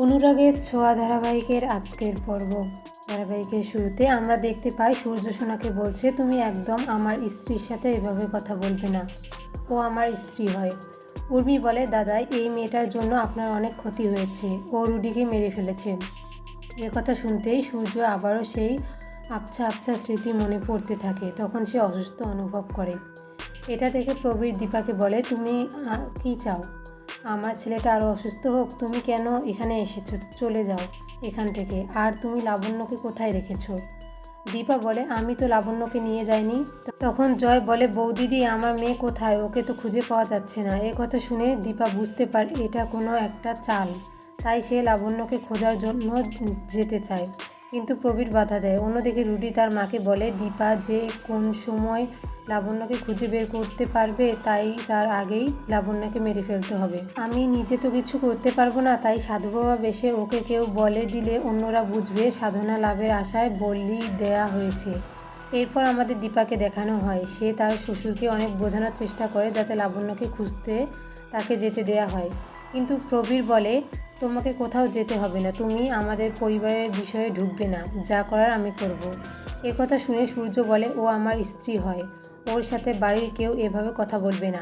অনুরাগের ছোঁয়া ধারাবাহিকের আজকের পর্ব। ধারাবাহিকের শুরুতে আমরা দেখতে পাই সূর্য সোনাকে বলছে, তুমি একদম আমার স্ত্রীর সাথে এভাবে কথা বলবে না, ও আমার স্ত্রী হয়। উর্মি বলে, দাদা এই মেয়েটার জন্য আপনার অনেক ক্ষতি হয়েছে, ও রুডিকে মেরে ফেলেছে। এ কথা শুনতেই সূর্য আবারও সেই আবছা আবছা স্মৃতি মনে পড়তে থাকে। তখন সে অসুস্থ অনুভব করে। এটা দেখে প্রবীর দীপাকে বলে, তুমি কি চাও? আমার ছেলেটা আরও অসুস্থ হোক? তুমি কেন এখানে এসেছো? চলে যাও এখান থেকে। আর তুমি লাবণ্যকে কোথায় রেখেছো? দীপা বলে, আমি তো লাবণ্যকে নিয়ে যাইনি। তখন জয় বলে, বৌদিদি আমার মেয়ে কোথায়? ওকে তো খুঁজে পাওয়া যাচ্ছে না। এ কথা শুনে দীপা বুঝতে পারে এটা কোনো একটা চাল। তাই সে লাবণ্যকে খোঁজার জন্য যেতে চায়, কিন্তু প্রবীর বাধা দেয়। অন্যদিকে রুডি তার মাকে বলে, দীপা যে কোন সময় লাবণ্যকে খুঁজে বের করতে পারবে, তাই তার আগেই লাবণ্যকে মেরে ফেলতে হবে। আমি নিজে তো কিছু করতে পারবো না, তাই সাধু বাবা বেশে ওকে কেউ বলে দিলে অন্যরা বুঝবে সাধনা লাভের আশায় বলি দেয়া হয়েছে। এরপর আমাদের দীপাকে দেখানো হয় সে তার শ্বশুরকে অনেক বোঝানোর চেষ্টা করে যাতে লাবণ্যকে খুঁজতে তাকে যেতে দেয়া হয়। কিন্তু প্রবীর বলে, তোমাকে কোথাও যেতে হবে না, তুমি আমাদের পরিবারের বিষয়ে ঢুকবে না, যা করার আমি করব। এ কথা শুনে সূর্য বলে, ও আমার স্ত্রী হয়, ওর সাথে বাড়ির কেউ এভাবে কথা বলবে না,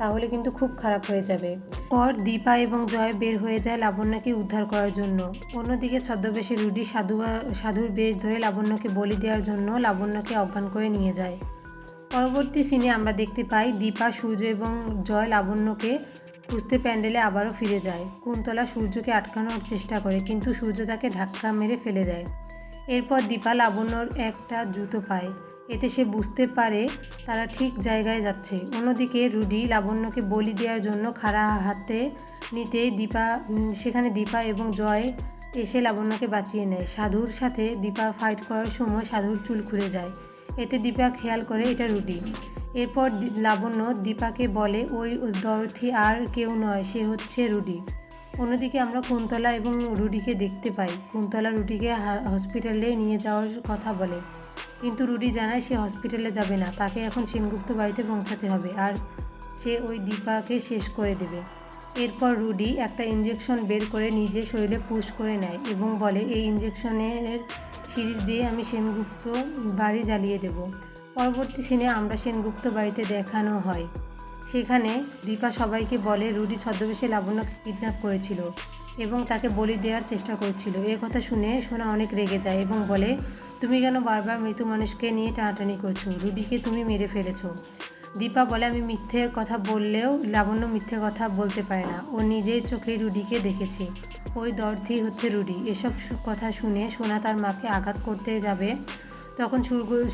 তাহলে কিন্তু খুব খারাপ হয়ে যাবে। পর দীপা এবং জয় বের হয়ে যায় লাবণ্যকে উদ্ধার করার জন্য। অন্যদিকে ছদ্মবেশে রুডি সাধুর বেশ ধরে লাবণ্যকে বলি দেওয়ার জন্য লাবণ্যকে অজ্ঞান করে নিয়ে যায়। পরবর্তী সিনে আমরা দেখতে পাই দীপা, সূর্য এবং জয় লাবণ্যকে খুঁজতে প্যান্ডেলে আবারও ফিরে যায়। কুন্তলা সূর্যকে আটকানোর চেষ্টা করে, কিন্তু সূর্য তাকে ধাক্কা মেরে ফেলে দেয়। এরপর দীপা লাবণ্যর একটা জুতো পায়, এতে সে বুঝতে পারে তারা ঠিক জায়গায় যাচ্ছে। অন্যদিকে রুডি লাবণ্যকে বলি দেওয়ার জন্য খাড়া হাতে নিতে সেখানে দীপা এবং জয় এসে লাবণ্যকে বাঁচিয়ে নেয়। সাধুর সাথে দীপা ফাইট করার সময় সাধুর চুল খুলে যায়, এতে দীপা খেয়াল করে এটা রুডি। এরপর লাবণ্য দীপাকে বলে, ওই দরথি আর কেউ নয়, সে হচ্ছে রুডি। অন্যদিকে আমরা কুন্তলা এবং রুডিকে দেখতে পাই। কুন্তলা রুডিকে হসপিটালে নিয়ে যাওয়ার কথা বলে, কিন্তু রুডি জানায় সে হসপিটালে যাবে না, তাকে এখন সেনগুপ্ত বাড়িতে পৌঁছাতে হবে, আর সে ওই দীপাকে শেষ করে দেবে। এরপর রুডি একটা ইঞ্জেকশন বের করে নিজে শরীরে পুশ করে নেয় এবং বলে, এই ইঞ্জেকশনের সিরিজ দিয়ে আমি সেনগুপ্ত বাড়ি জ্বালিয়ে দেব। পরবর্তী সিনে আমরা সেনগুপ্ত বাড়িতে দেখানো হয়। সেখানে দীপা সবাইকে বলে রুডি ছদ্মবেশে লাবণ্যকে কিডন্যাপ করেছিল এবং তাকে বলি দেওয়ার চেষ্টা করছিল। এ কথা শুনে সোনা অনেক রেগে যায় এবং বলে, তুমি কেন বারবার মৃত মানুষকে নিয়ে টানাটানি করছো? রুডিকে তুমি মেরে ফেলেছো। দীপা বলে, আমি মিথ্যে কথা বললেও লাবণ্য মিথ্যে কথা বলতে পারে না, ও নিজের চোখে রুডিকে দেখেছে, ওই দরথি হচ্ছে রুডি। এসব কথা শুনে সোনা তার মাকে আঘাত করতে যাবে, তখন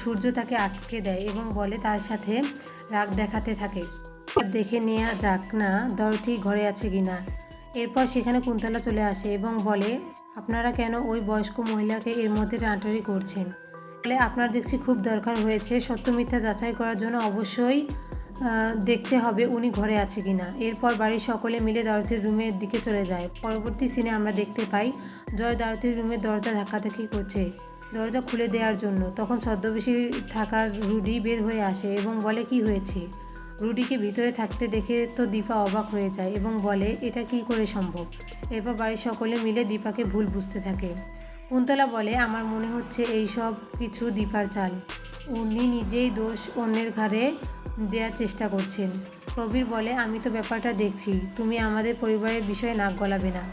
সূর্য তাকে আটকে দেয় এবং বলে তার সাথে রাগ দেখাতে থাকে, দেখে নেওয়া যাক না দরথি ঘরে আছে কিনা। এরপর সেখানে কুন্তলা চলে আসে এবং বলে, আপনারা কেন ওই বয়স্ক মহিলাকে এর মধ্যে টানাটানি করছেন? বলে, আপনার দেখছি খুব দরকার হয়েছে, সত্য মিথ্যা যাচাই করার জন্য অবশ্যই দেখতে হবে উনি ঘরে আছে কিনা। এরপর বাড়ির সকলে মিলে দরথির রুমের দিকে চলে যায়। পরবর্তী সিনে আমরা দেখতে পাই জয় দরথির রুমের দরজা ধাক্কাধাক্কি করছে দরজা খুলে দেওয়ার জন্য। তখন ছদ্মবেশী থাকার রুডি বের হয়ে আসে এবং বলে, কি হয়েছে? রুডিকে ভিতরে থাকতে দেখে তো দীপা অবাক হয়ে যায় এবং বলে, এটা কি করে সম্ভব? এরপর বাড়ির সকলে মিলে দীপাকে ভুল বুঝতে থাকে। কুন্তলা বলে, আমার মনে হচ্ছে এই সব কিছু দীপার চাল, উনি নিজেই দোষ অন্যের ঘাড়ে দেওয়ার চেষ্টা করছেন। প্রবীর বলে, আমি তো ব্যাপারটা দেখছি, তুমি আমাদের পরিবারের বিষয়ে নাক গলাবে না।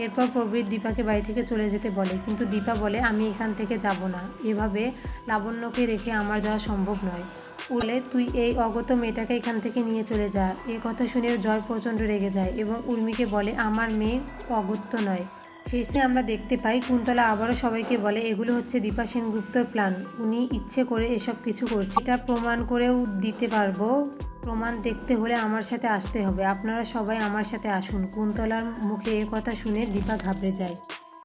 এরপর প্রবীর দীপাকে বাড়ি থেকে চলে যেতে বলে, কিন্তু দীপা বলে, আমি এখান থেকে যাব না, এভাবে লাবণ্যকে রেখে আমার যাওয়া সম্ভব নয়। বলে, তুই এই অগত মেয়েটাকে এখান থেকে নিয়ে চলে যা। এ কথা শুনে জয় প্রচণ্ড রেগে যায় এবং উর্মিকে বলে, আমার মেয়ে অগত্য নয়। শেষে আমরা দেখতে পাই কুন্তলা আবারও সবাইকে বলে, এগুলো হচ্ছে দীপা সেনগুপ্তর প্ল্যান, উনি ইচ্ছে করে এসব কিছু করছে, এটা প্রমাণ করেও দিতে পারবো। প্রমাণ দেখতে হলে আমার সাথে আসতে হবে, আপনারা সবাই আমার সাথে আসুন। কুন্তলার মুখে এ কথা শুনে দীপা ঘাবড়ে যায়।